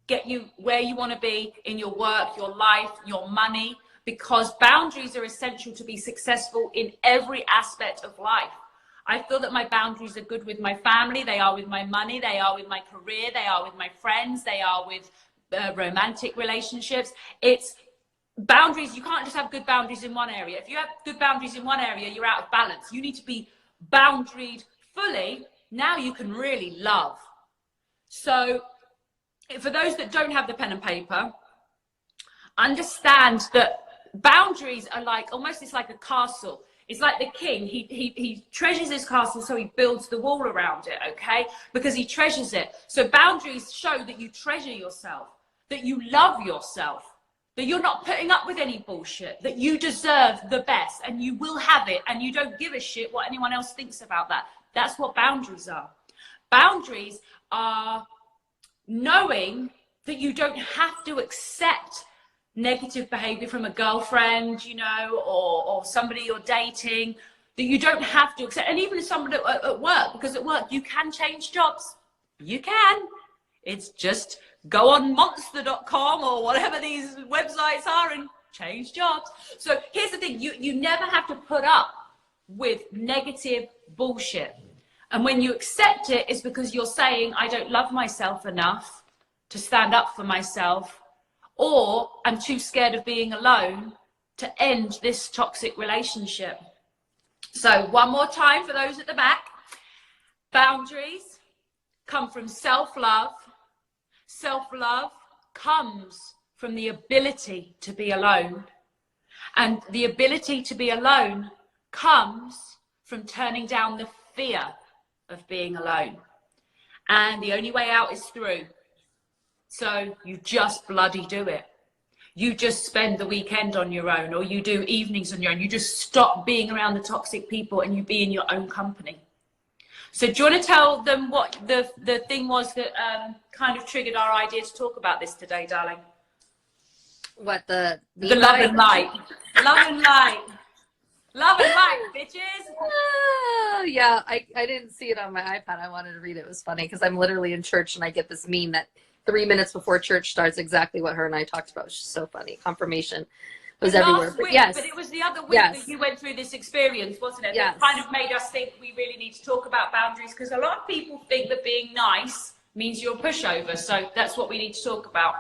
get you where you want to be in your work, your life, your money, because boundaries are essential to be successful in every aspect of life. I feel that my boundaries are good with my family, they are with my money, they are with my career, they are with my friends, they are with romantic relationships. It's boundaries. You can't just have good boundaries in one area. If you have good boundaries in one area, you're out of balance. You need to be boundaried fully. Now you can really love. So for those that don't have the pen and paper, understand that boundaries are like, almost it's like a castle. It's like the king. He treasures his castle, so he builds the wall around it, okay? Because he treasures it. So boundaries show that you treasure yourself, that you love yourself, that you're not putting up with any bullshit, that you deserve the best and you will have it and you don't give a shit what anyone else thinks about that. That's what boundaries are. Boundaries are knowing that you don't have to accept negative behavior from a girlfriend, you know, or somebody you're dating, that you don't have to accept. And even somebody at work, because at work you can change jobs. You can. It's just go on monster.com or whatever these websites are and change jobs. So here's the thing, you never have to put up with negative bullshit. And when you accept it, it's because you're saying, I don't love myself enough to stand up for myself, or I'm too scared of being alone to end this toxic relationship. So one more time for those at the back. Boundaries come from self-love. Self-love comes from the ability to be alone. And the ability to be alone comes from turning down the fear of being alone. And the only way out is through. So you just bloody do it. You just spend the weekend on your own, or you do evenings on your own. You just stop being around the toxic people and you be in your own company. So do you want to tell them what the thing was that kind of triggered our idea to talk about this today, darling? What the love and light. Love and light. Love and light, bitches. Yeah, I didn't see it on my iPad. I wanted to read it. It was funny because I'm literally in church and I get this meme that 3 minutes before church starts exactly what her and I talked about. It's just so funny. Confirmation was everywhere. But yes. But it was the other week that you went through this experience, wasn't it? That kind of made us think we really need to talk about boundaries, because a lot of people think that being nice means you're a pushover. So that's what we need to talk about.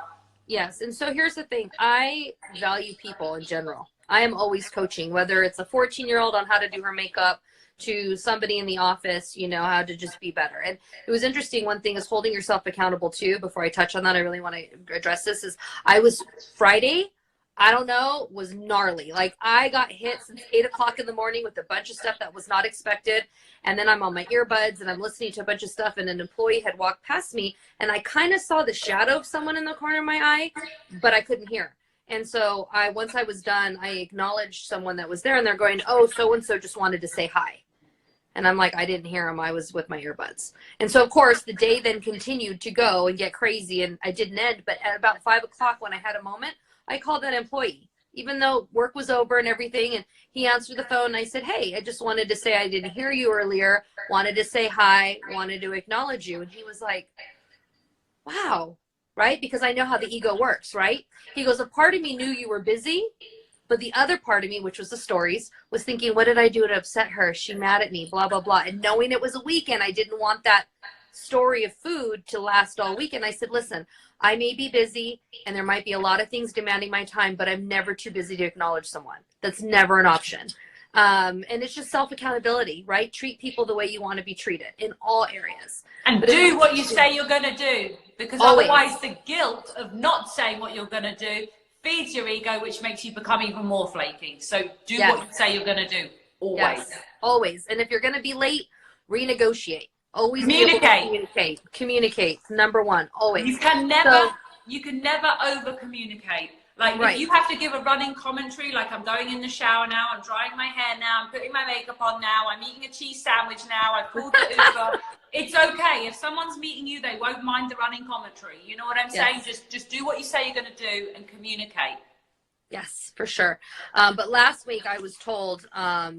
Yes. And so here's the thing. I value people in general. I am always coaching, whether it's a 14-year-old on how to do her makeup to somebody in the office, you know, how to just be better. And it was interesting. One thing is holding yourself accountable too. Before I touch on that, I really want to address this. Is I was Friday, I don't know, was gnarly. Like I got hit since 8 o'clock in the morning with a bunch of stuff that was not expected. And then I'm on my earbuds and I'm listening to a bunch of stuff, and an employee had walked past me and I kind of saw the shadow of someone in the corner of my eye, but I couldn't hear. And so once I was done, I acknowledged someone that was there, and they're going, oh, so-and-so just wanted to say hi. And I'm like, I didn't hear him. I was with my earbuds. And so, of course, the day then continued to go and get crazy, and I didn't end. But at about 5 o'clock, when I had a moment, I called that employee, even though work was over and everything. And he answered the phone, and I said, hey, I just wanted to say I didn't hear you earlier, wanted to say hi, wanted to acknowledge you. And he was like, wow, right? Because I know how the ego works, right? He goes, a part of me knew you were busy, but the other part of me, which was the stories, was thinking, what did I do to upset her? Is she mad at me? Blah, blah, blah. And knowing it was a weekend, I didn't want that story of food to last all weekend. I said, listen, I may be busy and there might be a lot of things demanding my time, but I'm never too busy to acknowledge someone. That's never an option. And it's just self-accountability, right? Treat people the way you want to be treated in all areas. And do what you say you're going to do, because otherwise the guilt of not saying what you're going to do feeds your ego, which makes you become even more flaky. So do what you say you're going to do, always. Yes, always. And if you're going to be late, renegotiate. Always communicate. Number one, always. You can never over communicate. Like if you have to give a running commentary, like I'm going in the shower now, I'm drying my hair now, I'm putting my makeup on now, I'm eating a cheese sandwich now, I've called the Uber. It's okay. If someone's meeting you, they won't mind the running commentary. You know what I'm saying? Just do what you say you're going to do and communicate. Yes, for sure. But last week I was told,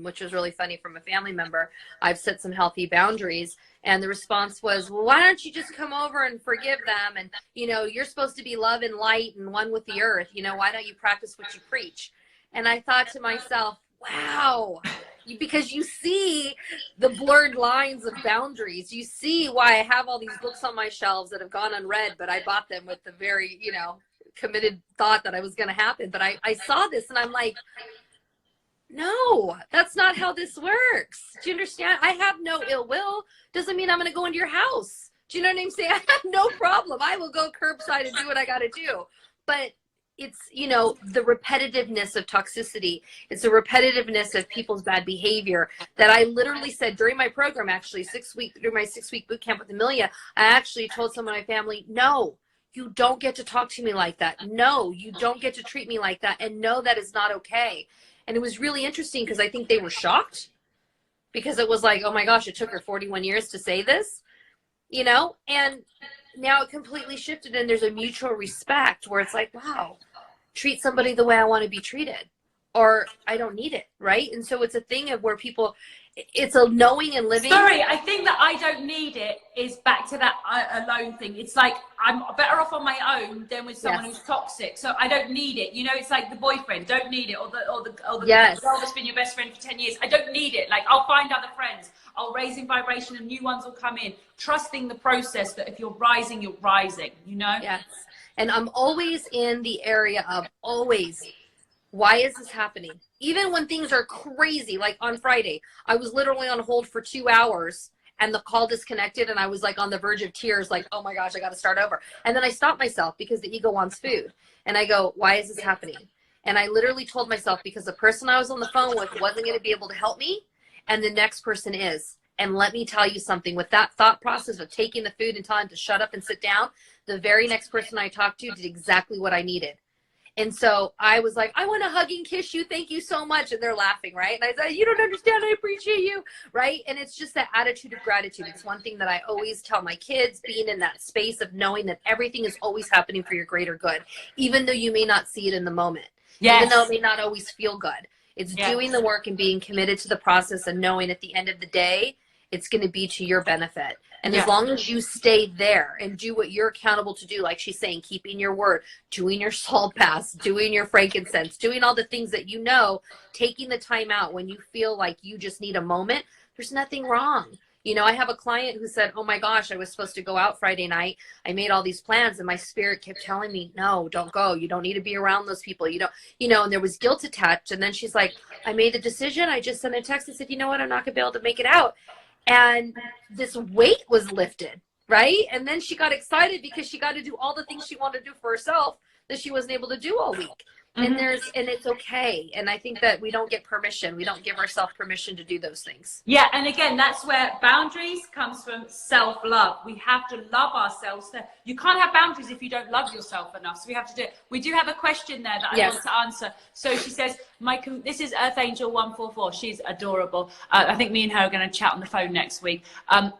which was really funny from a family member, I've set some healthy boundaries. And the response was, well, why don't you just come over and forgive them? And, you know, you're supposed to be love and light and one with the earth. You know, why don't you practice what you preach? And I thought to myself, wow, because you see the blurred lines of boundaries. You see why I have all these books on my shelves that have gone unread, but I bought them with the very, you know, committed thought that I was going to happen. But I saw this and I'm like, no, that's not how this works. Do you understand? I have no ill will. Doesn't mean I'm going to go into your house. Do you know what I'm saying? I have no problem. I will go curbside and do what I got to do. But it's, you know, the repetitiveness of toxicity. It's the repetitiveness of people's bad behavior that I literally said during my program, actually, during my 6-week boot camp with Amelia, I actually told someone in my family, no, you don't get to talk to me like that. No, you don't get to treat me like that. And no, that is not okay. And it was really interesting because I think they were shocked, because it was like, oh my gosh, it took her 41 years to say this, you know, and now it completely shifted and there's a mutual respect where it's like, wow, treat somebody the way I want to be treated, or I don't need it. Right. And so it's a thing of where people, it's a knowing and living. Sorry, I think that I don't need it is back to that alone thing. It's like I'm better off on my own than with someone who's toxic. So I don't need it. You know, it's like the boyfriend, don't need it, or the girl that's been your best friend for 10 years. I don't need it. Like I'll find other friends. I'll raise in vibration and new ones will come in. Trusting the process that if you're rising, you're rising, you know? Yes. And I'm always in the area of why is this happening? Even when things are crazy, like on Friday, I was literally on hold for 2 hours and the call disconnected and I was like on the verge of tears, like, oh my gosh, I got to start over. And then I stopped myself because the ego wants food. And I go, why is this happening? And I literally told myself, because the person I was on the phone with wasn't going to be able to help me, and the next person is. And let me tell you something, with that thought process of taking the food and telling them to shut up and sit down, the very next person I talked to did exactly what I needed. And so I was like, I want to hug and kiss you. Thank you so much. And they're laughing, right? And I said, you don't understand. I appreciate you, right? And it's just that attitude of gratitude. It's one thing that I always tell my kids, being in that space of knowing that everything is always happening for your greater good, even though you may not see it in the moment, even though it may not always feel good. It's Yes. doing the work and being committed to the process and knowing at the end of the day, it's going to be to your benefit. And as long as you stay there and do what you're accountable to do, like she's saying, keeping your word, doing your salt baths, doing your frankincense, doing all the things that you know, taking the time out when you feel like you just need a moment, there's nothing wrong. You know, I have a client who said, oh my gosh, I was supposed to go out Friday night. I made all these plans and my spirit kept telling me, no, don't go. You don't need to be around those people. You don't, you know, and there was guilt attached. And then she's like, I made the decision. I just sent a text and said, you know what? I'm not going to be able to make it out. And this weight was lifted, right? And then she got excited because she got to do all the things she wanted to do for herself that she wasn't able to do all week. And and it's okay. And I think that we don't get permission. We don't give ourselves permission to do those things. Yeah, and again, that's where boundaries comes from self-love. We have to love ourselves. You can't have boundaries if you don't love yourself enough. So we have to do it. We do have a question there that I want to answer. So she says, this is Earth Angel 144. She's adorable. I think me and her are going to chat on the phone next week.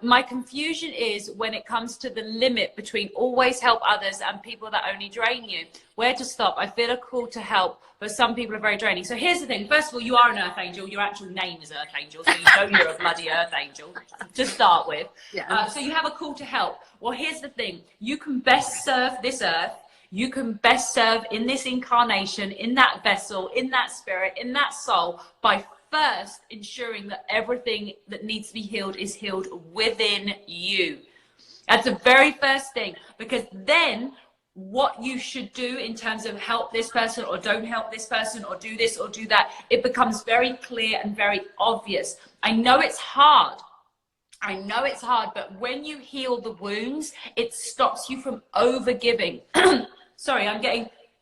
My confusion is when it comes to the limit between always help others and people that only drain you. Where to stop? I feel a call to help, but some people are very draining. So here's the thing. First of all, you are an Earth Angel. Your actual name is Earth Angel, so you know you're a bloody Earth Angel to start with. So you have a call to help. Well, here's the thing. You can best serve this earth. You can best serve in this incarnation, in that vessel, in that spirit, in that soul, by first ensuring that everything that needs to be healed is healed within you. That's the very first thing, because then what you should do in terms of help this person or don't help this person or do this or do that, it becomes very clear and very obvious. I know it's hard. But when you heal the wounds, it stops you from over-giving. Sorry,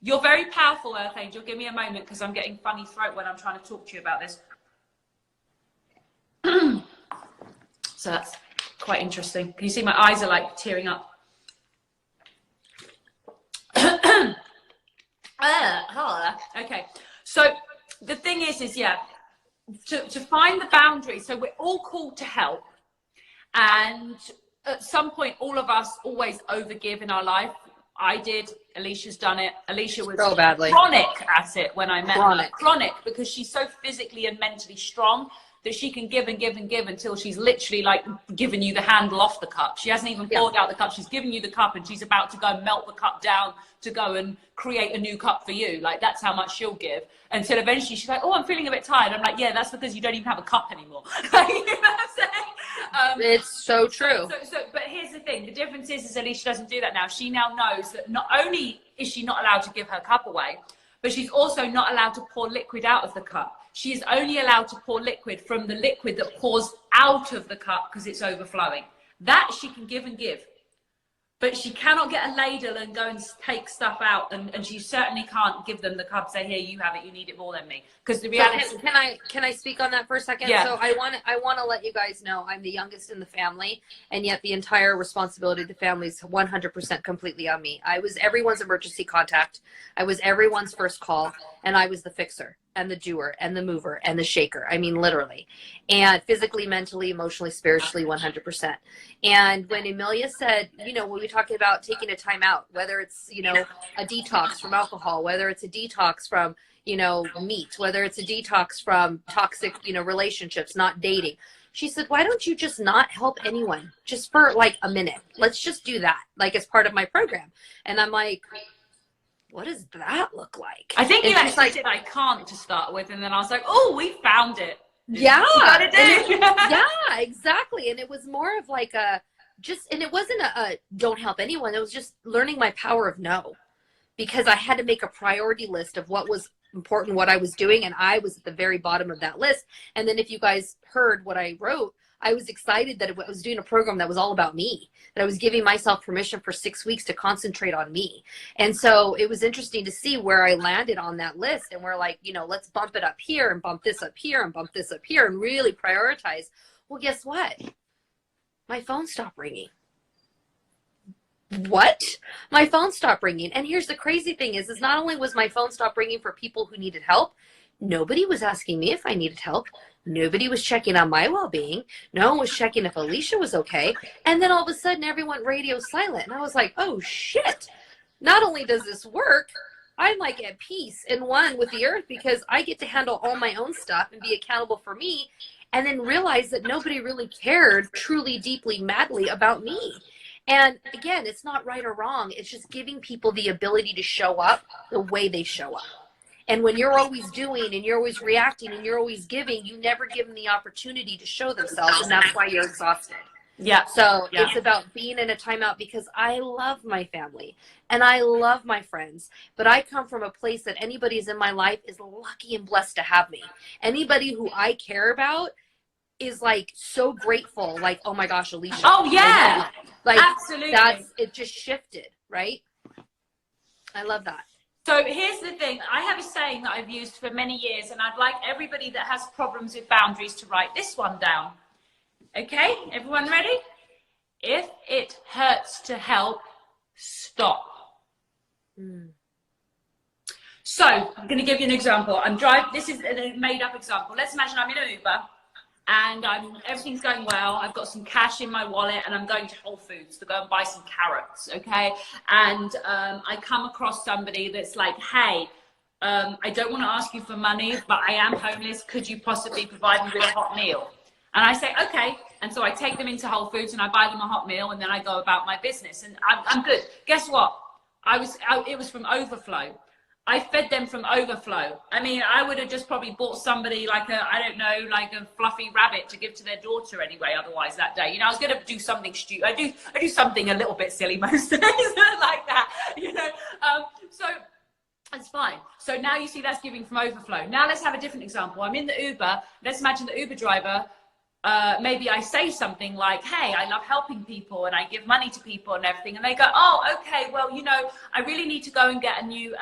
you're very powerful, Earth Angel. Give me a moment because I'm getting funny throat when I'm trying to talk to you about this. So that's quite interesting. Can you see my eyes are like tearing up? Okay, so the thing is to find the boundaries. So we're all called to help, and at some point all of us always overgive in our life. I did. Alicia's done it. Alicia was so badly chronic at it when I met her. Chronic, because she's so physically and mentally strong that she can give and give and give until she's literally like giving you the handle off the cup. She hasn't even poured out the cup. She's giving you the cup and she's about to go and melt the cup down to go and create a new cup for you. Like, that's how much she'll give. Until eventually she's like, oh, I'm feeling a bit tired. I'm like, yeah, that's because you don't even have a cup anymore. Like, you know what I'm saying? It's so true. But here's the thing. The difference is Alicia doesn't do that now. She now knows that not only is she not allowed to give her cup away, but she's also not allowed to pour liquid out of the cup. She is only allowed to pour liquid from the liquid that pours out of the cup because it's overflowing. That she can give and give. But she cannot get a ladle and go and take stuff out. And she certainly can't give them the cup, say, here, you have it, you need it more than me. Because the reality can I speak on that for a second? Yeah. So I want to let you guys know I'm the youngest in the family, and yet the entire responsibility of the family is 100% completely on me. I was everyone's emergency contact. I was everyone's first call, and I was the fixer and the doer and the mover and the shaker. I mean, literally. And physically, mentally, emotionally, spiritually, 100%. And when Amelia said, you know, when we talked about taking a time out, whether it's, you know, a detox from alcohol, whether it's a detox from, you know, meat, whether it's a detox from toxic, you know, relationships, not dating. She said, why don't you just not help anyone just for like a minute? Let's just do that, like as part of my program. And I'm like, what does that look like? I think you actually said I can't to start with, and then I was like, oh, we found it. Yeah. Yeah, exactly. And it was more of like and it wasn't a don't help anyone. It was just learning my power of no, because I had to make a priority list of what was important, what I was doing, and I was at the very bottom of that list. And then if you guys heard what I wrote, I was excited that I was doing a program that was all about me, that I was giving myself permission for 6 weeks to concentrate on me. And so it was interesting to see where I landed on that list. And we're like, you know, let's bump it up here and bump this up here and bump this up here and really prioritize. Well, guess what? My phone stopped ringing. What? My phone stopped ringing. And here's the crazy thing is not only was my phone stopped ringing for people who needed help, nobody was asking me if I needed help. Nobody was checking on my well-being. No one was checking if Elisha was okay. And then all of a sudden, everyone radio silent. And I was like, oh, shit. Not only does this work, I'm like at peace and one with the earth because I get to handle all my own stuff and be accountable for me, and then realize that nobody really cared truly, deeply, madly about me. And again, it's not right or wrong. It's just giving people the ability to show up the way they show up. And when you're always doing and you're always reacting and you're always giving, you never give them the opportunity to show themselves. And that's why you're exhausted. Yeah. So Yeah. it's about being in a timeout because I love my family and I love my friends, but I come from a place that anybody who's in my life is lucky and blessed to have me. Anybody who I care about is like so grateful, like, oh my gosh, Elisha. Oh yeah. Like absolutely. It just shifted, right? I love that. So here's the thing. I have a saying that I've used for many years, and I'd like everybody that has problems with boundaries to write this one down. Okay, everyone ready? If it hurts to help, stop. So I'm going to give you an example. This is a made-up example. Let's imagine I'm in an Uber, and everything's going well. I've got some cash in my wallet, and I'm going to Whole Foods to go and buy some carrots. Okay, and I come across somebody that's like, "Hey, I don't want to ask you for money, but I am homeless. Could you possibly provide me with a hot meal?" And I say, okay. And so I take them into Whole Foods and I buy them a hot meal, and then I go about my business and I'm good. Guess what? It was from overflow. I fed them from overflow. I mean, I would have just probably bought somebody like a fluffy rabbit to give to their daughter anyway, otherwise that day. You know, I was going to do something stupid. I do something a little bit silly most days like that, you know. So it's fine. So now you see that's giving from overflow. Now let's have a different example. I'm in the Uber. Let's imagine the Uber driver. Maybe I say something like, hey, I love helping people and I give money to people and everything. And they go, oh, okay, well, you know, I really need to go and get a new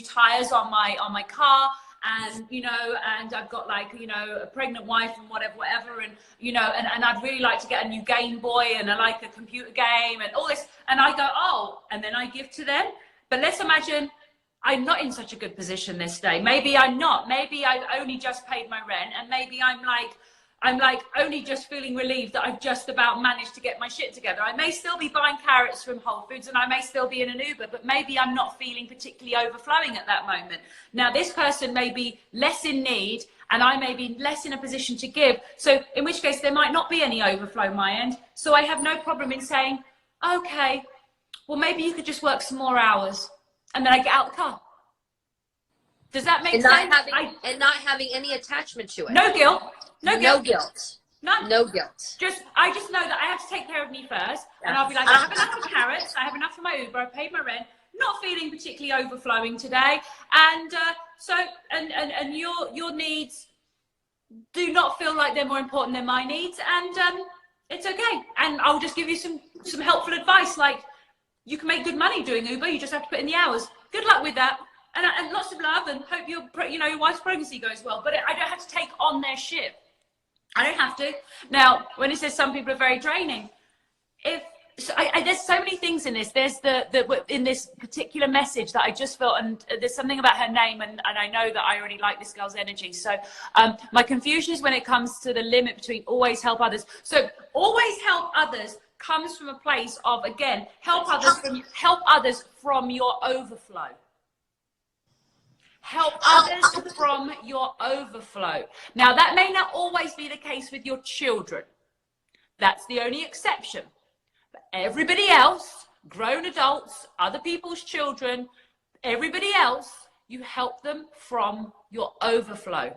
tires on my car. And, you know, and I've got like, you know, a pregnant wife and whatever. And, you know, and I'd really like to get a new Game Boy and I like a computer game and all this. And I go, oh, and then I give to them. But let's imagine I'm not in such a good position this day. Maybe I'm not. Maybe I've only just paid my rent, and maybe I'm like only just feeling relieved that I've just about managed to get my shit together. I may still be buying carrots from Whole Foods and I may still be in an Uber, but maybe I'm not feeling particularly overflowing at that moment. Now, this person may be less in need and I may be less in a position to give. So in which case there might not be any overflow on my end. So I have no problem in saying, okay, well, maybe you could just work some more hours. And then I get out the car. Does that make sense? And not having any attachment to it. No guilt. No guilt. None. No guilt. I just know that I have to take care of me first. Yeah. And I'll be like, I have enough for carrots. I have enough for my Uber. I paid my rent. Not feeling particularly overflowing today. And and your needs do not feel like they're more important than my needs. And it's okay. And I'll just give you some helpful advice. Like, you can make good money doing Uber. You just have to put in the hours. Good luck with that. And lots of love, and hope your wife's pregnancy goes well. But I don't have to take on their shit. I don't have to. Now, when it says some people are very draining, there's so many things in this. There's in this particular message that I just felt, and there's something about her name, and I know that I already like this girl's energy. So my confusion is when it comes to the limit between always help others. So always help others comes from a place of, again, help others from your overflow. Help others from your overflow. Now, that may not always be the case with your children. That's the only exception. But everybody else, grown adults, other people's children, everybody else, you help them from your overflow.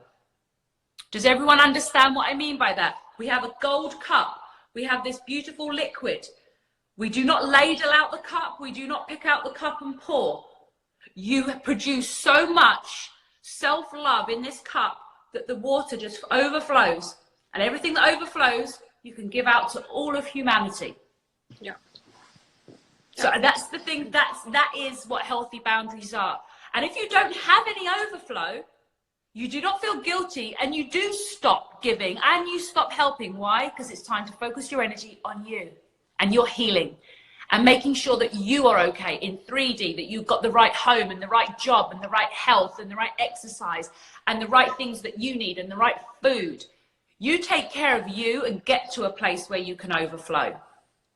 Does everyone understand what I mean by that? We have a gold cup. We have this beautiful liquid. We do not ladle out the cup. We do not pick out the cup and pour. You produce so much self-love in this cup that the water just overflows. And everything that overflows, you can give out to all of humanity. Yeah. So that's the thing. That is what healthy boundaries are. And if you don't have any overflow, you do not feel guilty, and you do stop giving and you stop helping. Why? Because it's time to focus your energy on you and your healing. And making sure that you are okay in 3D, that you've got the right home and the right job and the right health and the right exercise and the right things that you need and the right food. You take care of you and get to a place where you can overflow.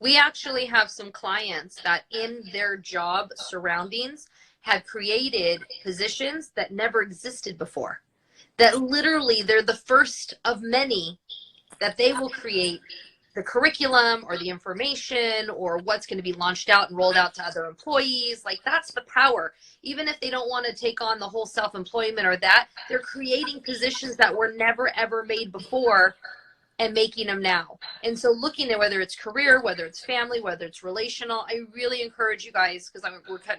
We actually have some clients that in their job surroundings have created positions that never existed before. That literally they're the first of many that they will create the curriculum or the information or what's going to be launched out and rolled out to other employees. Like, that's the power. Even if they don't want to take on the whole self-employment or that, they're creating positions that were never ever made before and making them now. And so looking at whether it's career, whether it's family, whether it's relational, I really encourage you guys, because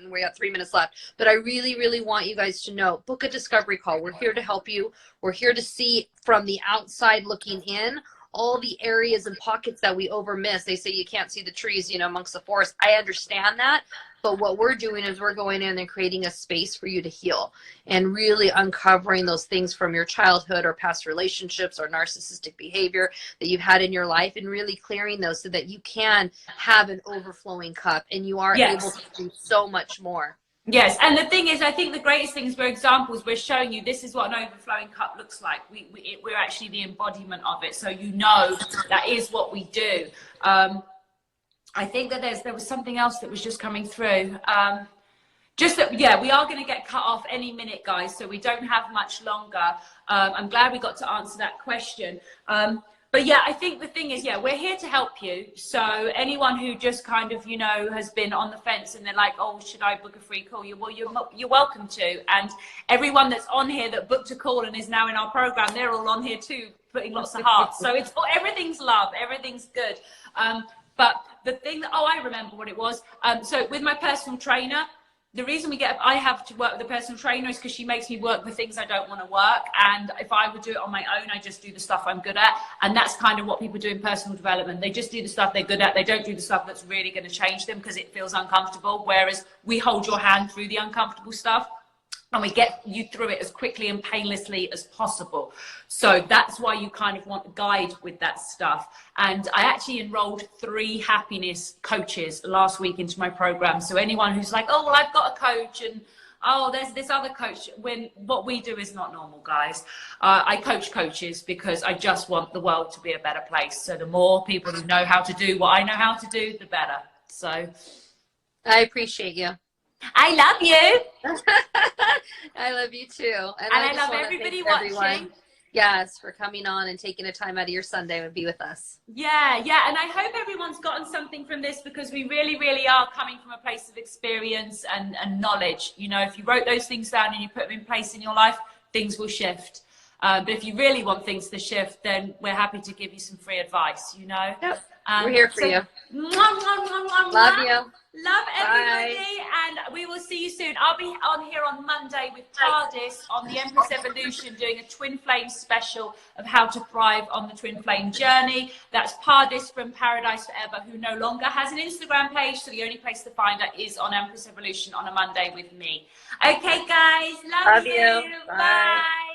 we got 3 minutes left, but I really, really want you guys to know, book a discovery call. We're here to help you. We're here to see from the outside looking in all the areas and pockets that we overmiss. They say you can't see the trees, amongst the forest. I understand that. But what we're doing is we're going in and creating a space for you to heal and really uncovering those things from your childhood or past relationships or narcissistic behavior that you've had in your life, and really clearing those so that you can have an overflowing cup and you are able to do so much more. Yes, and the thing is, I think the greatest thing is we're examples. We're showing you this is what an overflowing cup looks like. We're actually the embodiment of it, so that is what we do. I think that there was something else that was just coming through. We are going to get cut off any minute, guys, so we don't have much longer. I'm glad we got to answer that question. But yeah, I think the thing is, we're here to help you. So anyone who just kind of, has been on the fence and they're like, oh, should I book a free call? You're welcome to. And everyone that's on here that booked a call and is now in our program, they're all on here too, putting lots of hearts. So everything's love, everything's good. But the thing that, I remember what it was. So with my personal trainer, the reason I have to work with a personal trainer is because she makes me work the things I don't want to work. And if I would do it on my own, I just do the stuff I'm good at. And that's kind of what people do in personal development. They just do the stuff they're good at. They don't do the stuff that's really going to change them because it feels uncomfortable. Whereas we hold your hand through the uncomfortable stuff, and we get you through it as quickly and painlessly as possible. So that's why you kind of want a guide with that stuff. And I actually enrolled 3 happiness coaches last week into my program. So anyone who's like, oh, well, I've got a coach and there's this other coach, when what we do is not normal, guys. I coach coaches because I just want the world to be a better place. So the more people who know how to do what I know how to do, the better. So I appreciate you. I love you. I love you too. And I love everybody watching. Yes, for coming on and taking a time out of your Sunday to be with us. Yeah. And I hope everyone's gotten something from this, because we really, really are coming from a place of experience and knowledge. If you wrote those things down and you put them in place in your life, things will shift. But if you really want things to shift, then we're happy to give you some free advice, Yep. We're here for you. Love you. Love everybody. Bye. And we will see you soon. I'll be on here on Monday with Pardis on the Empress Evolution, doing a twin flame special of how to thrive on the twin flame journey. That's Pardis from Paradise Forever, who no longer has an Instagram page, so the only place to find her is on Empress Evolution on a Monday with me. Okay, guys. Love you. Bye. Bye.